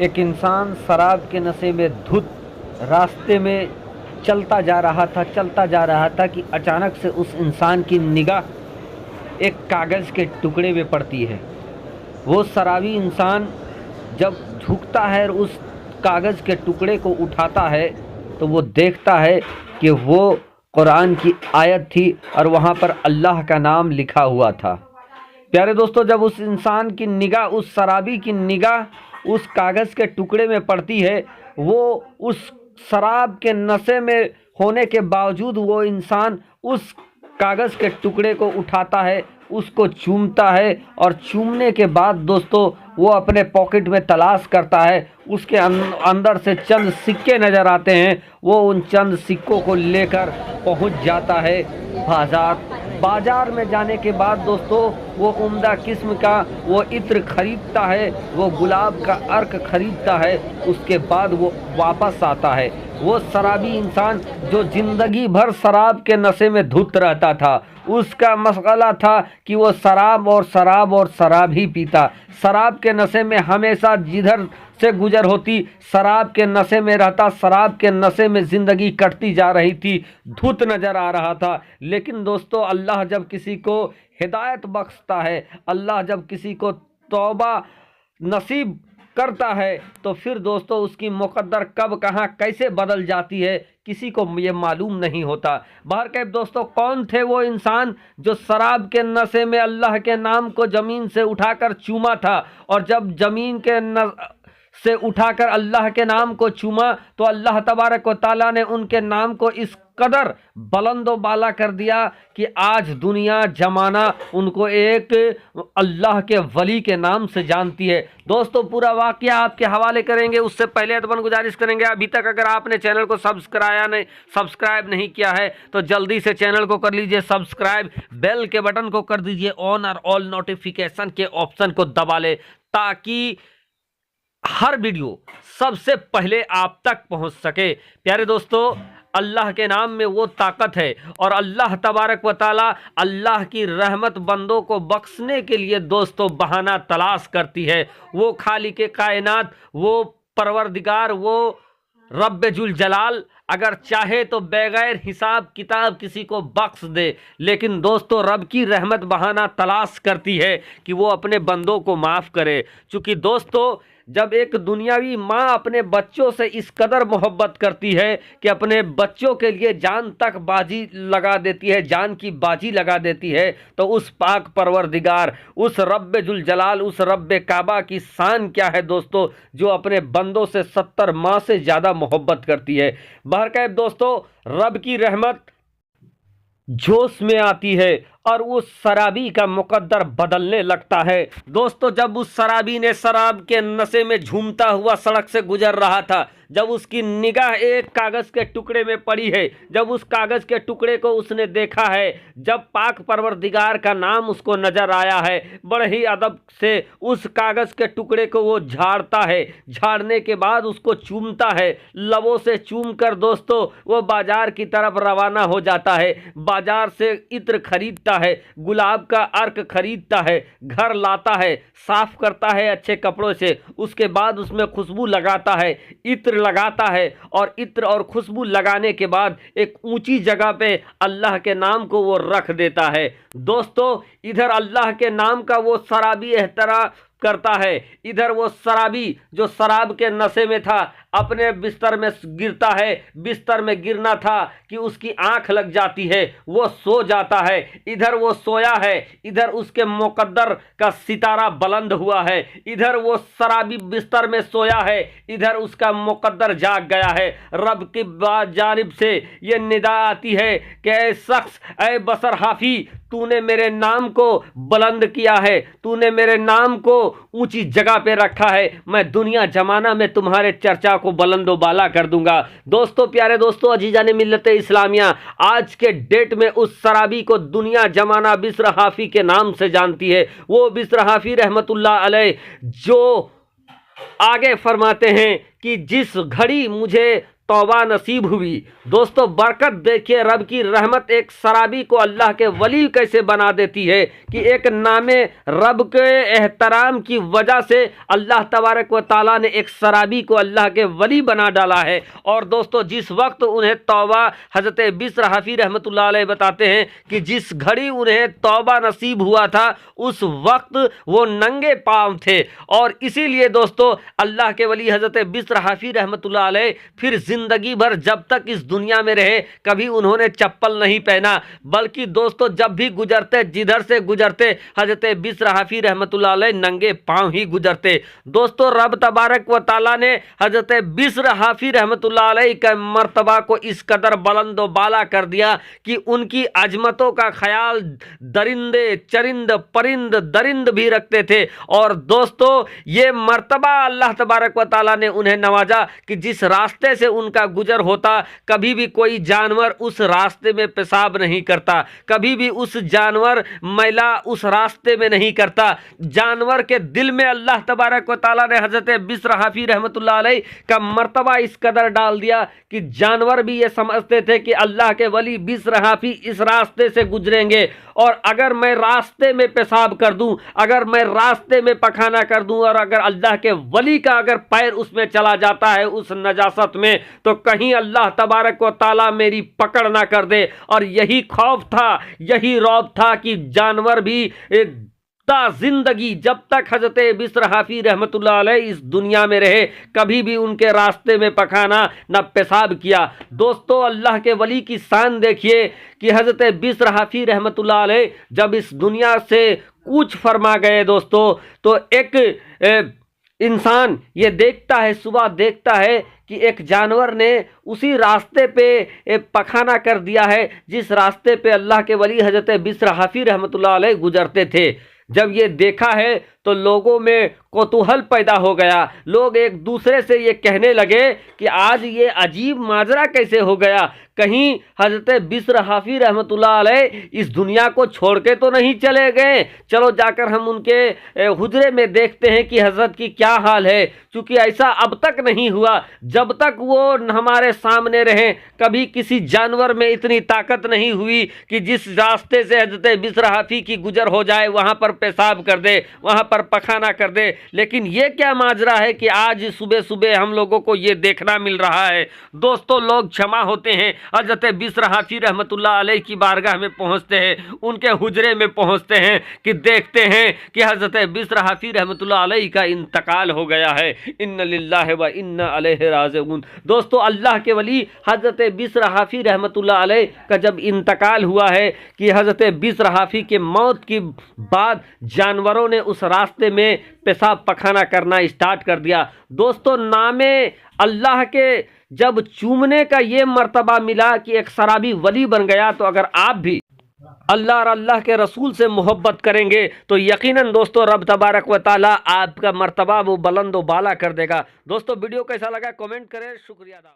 एक इंसान शराब के नशे में धुत रास्ते में चलता जा रहा था कि अचानक से उस इंसान की निगाह एक कागज़ के टुकड़े में पड़ती है। वो शराबी इंसान जब झुकता है और उस कागज़ के टुकड़े को उठाता है तो वो देखता है कि वो कुरान की आयत थी और वहाँ पर अल्लाह का नाम लिखा हुआ था। प्यारे दोस्तों, जब उस इंसान की निगाह, उस शराबी की निगाह उस कागज़ के टुकड़े में पड़ती है, वो उस शराब के नशे में होने के बावजूद वो इंसान उस कागज़ के टुकड़े को उठाता है, उसको चूमता है और चूमने के बाद दोस्तों वो अपने पॉकेट में तलाश करता है। उसके अंदर से चंद सिक्के नज़र आते हैं। वो उन चंद सिक्कों को लेकर पहुंच जाता है बाज़ार में जाने के बाद दोस्तों वो उम्दा किस्म का वो इत्र खरीदता है, वो गुलाब का अर्क खरीदता है। उसके बाद वो वापस आता है। वो शराबी इंसान जो ज़िंदगी भर शराब के नशे में धुत रहता था, उसका मसला था कि वो शराब और शराब ही पीता। शराब के नशे में हमेशा जिधर से गुजर होती शराब के नशे में रहता, शराब के नशे में ज़िंदगी कटती जा रही थी, धुत नज़र आ रहा था। लेकिन दोस्तों अल्लाह जब किसी को हिदायत बख्शता है, अल्लाह जब किसी को तौबा नसीब करता है तो फिर दोस्तों उसकी मुकद्दर कब कहाँ कैसे बदल जाती है किसी को ये मालूम नहीं होता। बहरकैफ दोस्तों, कौन थे वो इंसान जो शराब के नशे में अल्लाह के नाम को ज़मीन से उठाकर चूमा था, और जब ज़मीन के से उठाकर अल्लाह के नाम को चूमा तो अल्लाह तबारक व तआला ने उनके नाम को इस कदर बुलंदो बाला कर दिया कि आज दुनिया जमाना उनको एक अल्लाह के वली के नाम से जानती है। दोस्तों पूरा वाक़या आपके हवाले करेंगे, उससे पहले अदबन गुजारिश करेंगे अभी तक अगर आपने चैनल को सब्सक्राइब नहीं किया है तो जल्दी से चैनल को कर लीजिए सब्सक्राइब, बेल के बटन को कर दीजिए ऑन और ऑल नोटिफिकेशन के ऑप्शन को दबा ले ताकि हर वीडियो सबसे पहले आप तक पहुंच सके। प्यारे दोस्तों, अल्लाह के नाम में वो ताकत है और अल्लाह तबारक व ताला अल्लाह की रहमत बंदों को बख्शने के लिए दोस्तों बहाना तलाश करती है। वो खालिक कायनात, वो परवरदिगार, वो रब्बे जुल जलाल अगर चाहे तो बगैर हिसाब किताब किसी को बख्श दे, लेकिन दोस्तों रब की रहमत बहाना तलाश करती है कि वो अपने बंदों को माफ़ करे। चूँकि दोस्तों जब एक दुनियावी माँ अपने बच्चों से इस कदर मोहब्बत करती है कि अपने बच्चों के लिए जान तक बाजी लगा देती है, जान की बाजी लगा देती है, तो उस पाक परवरदिगार, उस रब्बे जुल जलाल, उस रब्बे काबा की शान क्या है दोस्तों, जो अपने बंदों से 70 माह से ज़्यादा मोहब्बत करती है। बहरकैफ दोस्तों, रब की रहमत जोश में आती है और उस शराबी का मुकद्दर बदलने लगता है। दोस्तों जब उस शराबी ने शराब के नशे में झूमता हुआ सड़क से गुजर रहा था, जब उसकी निगाह एक कागज़ के टुकड़े में पड़ी है, जब उस कागज़ के टुकड़े को उसने देखा है, जब पाक परवरदिगार का नाम उसको नज़र आया है, बड़े ही अदब से उस कागज़ के टुकड़े को वो झाड़ता है, झाड़ने के बाद उसको चूमता है, लबों से चूम कर दोस्तों वो बाज़ार की तरफ रवाना हो जाता है। बाज़ार से इत्र खरीदता है, गुलाब का अर्क खरीदता है, घर लाता है, साफ करता है अच्छे कपड़ों से, उसके बाद उसमें खुशबू लगाता है, इत्र लगाता है, और इत्र और खुशबू लगाने के बाद एक ऊंची जगह पे अल्लाह के नाम को वो रख देता है। दोस्तों इधर अल्लाह के नाम का वो शराबी एहतराम करता है, इधर वो शराबी जो शराब के नशे में था अपने बिस्तर में गिरता है, बिस्तर में गिरना था कि उसकी आंख लग जाती है, वो सो जाता है। इधर वो सोया है, इधर उसके मुकद्दर का सितारा बुलंद हुआ है, इधर वो शराबी बिस्तर में सोया है, इधर उसका मुकद्दर जाग गया है। रब की जानिब से ये निदा आती है कि ऐ शख्स, ऐ बसर हाफी, तूने मेरे नाम को बुलंद किया है, तूने मेरे नाम को ऊंची जगह पे रखा है, मैं दुनिया जमाना में तुम्हारे चर्चा को बुलंदो बाला कर दूंगा। दोस्तों प्यारे दोस्तों, अजीजाने मिल्लत इस्लामिया, आज के डेट में उस शराबी को दुनिया जमाना बिस्र हाफी के नाम से जानती है। वो बिस्र हाफी रहमतुल्लाह अलैह जो आगे फरमाते हैं कि जिस घड़ी मुझे तौबा नसीब हुई। दोस्तों बरकत देखिए, रब की रहमत एक शराबी को अल्लाह के वली कैसे बना देती है कि एक नामे रब के एहतराम की वजह से अल्लाह तबारक व ताला ने एक शराबी को अल्लाह के वली बना डाला है। और दोस्तों जिस वक्त उन्हें तौबा, हजरत बिस्र हफी रहमतुल्लाह अलैह बताते हैं कि जिस घड़ी उन्हें तौबा नसीब हुआ था उस वक्त वो नंगे पांव थे। और इसीलिए दोस्तों अल्लाह के वली हजरत बिस्र हफी रहमतुल्लाह अलैह फिर जिंदगी भर जब तक इस दुनिया में रहे कभी उन्होंने चप्पल नहीं पहना, बल्कि दोस्तों जब भी गुजरते, जिधर से गुजरते, हजरत बिस्र हफी रहमतुल्लाह अलैह नंगे पांव ही गुजरते। दोस्तों रब तबारक व ताला ने हजरत बिस्र हफी रहमतुल्लाह अलैह के मर्तबा को इस कदर बुलंद व बाला कर दिया कि उनकी अजमतों का ख्याल दरिंदे, चरिंद, परिंद, दरिंद भी रखते थे। और दोस्तों ये मर्तबा अल्लाह तबारक व ताला ने उन्हें नवाजा कि जिस रास्ते से उनका गुजर होता कभी भी कोई जानवर उस रास्ते में पेशाब नहीं करता, कभी भी उस जानवर मैला उस रास्ते में नहीं करता। जानवर के दिल में अल्लाह तबारक व ताला ने हजरत बिस्र हफी रहमतुल्लाह अलैह का मर्तबा इस कदर डाल दिया कि जानवर भी ये समझते थे कि अल्लाह के वली बिस्र हफी इस रास्ते से गुजरेंगे और अगर मैं रास्ते में पेशाब कर दूं, अगर मैं रास्ते में पखाना कर दूं और अगर अल्लाह के वली का अगर पैर उसमें चला जाता है उस नजासत में, तो कहीं अल्लाह तबारक व ताला मेरी पकड़ ना कर दे। और यही खौफ था, यही रौब था कि जानवर भी जिंदगी जब तक हजरत बिस्र हफी रहमतुल्लाह अलैह इस दुनिया में रहे कभी भी उनके रास्ते में पखाना न पेशाब किया। दोस्तों अल्लाह के वली की शान देखिए कि हजरत बिस्र हफी रहमतुल्लाह अलैह जब इस दुनिया से कूच फरमा गए दोस्तों, तो एक इंसान ये देखता है, सुबह देखता है कि एक जानवर ने उसी रास्ते पे पखाना कर दिया है जिस रास्ते पे अल्लाह के वली हजरत बिस्र हफी रहमतुल्लाह अलैह गुजरते थे। जब ये देखा है तो लोगों में कौतूहल पैदा हो गया। लोग एक दूसरे से ये कहने लगे कि आज ये अजीब माजरा कैसे हो गया, कहीं हजरत बिस्र हफी रहमतुल्लाह अलैह इस दुनिया को छोड़ के तो नहीं चले गए। चलो जाकर हम उनके हुजरे में देखते हैं कि हजरत की क्या हाल है। क्योंकि ऐसा अब तक नहीं हुआ, जब तक वो हमारे सामने रहे कभी किसी जानवर में इतनी ताकत नहीं हुई कि जिस रास्ते से हजरत बिस्र हफी की गुजर हो जाए वहाँ पर पेशाब कर दे, वहाँ पर पखाना कर दे। लेकिन ये क्या माजरा है कि आज सुबह सुबह हम लोगों को ये देखना मिल रहा है। दोस्तों लोग क्षमा होते हैं, हजरत बिस्र हफी रहमतुल्लाह अलैह की बारगाह में पहुँचते हैं, उनके हुजरे में पहुँचते हैं कि देखते हैं कि हजरत बिस्र हफी रहमतुल्लाह अलैह का इंतकाल हो गया है। इन्ना लिल्लाहि व इन्ना अलैहि राजिऊन। दोस्तों अल्लाह के वली हजरत बिस्र हफी रहमतुल्लाह अलैह का जब इंतकाल हुआ है कि हजरत बिस्र हफी के मौत के बाद जानवरों ने उस रास्ते में पेशाब पखाना करना स्टार्ट कर दिया। दोस्तों नामे अल्लाह के जब चूमने का ये मर्तबा मिला कि एक शराबी वली बन गया, तो अगर आप भी अल्लाह और अल्लाह के रसूल से मोहब्बत करेंगे तो यकीनन दोस्तों रब तबारक व ताला आपका मर्तबा वो बुलंद व बाला कर देगा। दोस्तों वीडियो कैसा लगा कमेंट करें। शुक्रिया।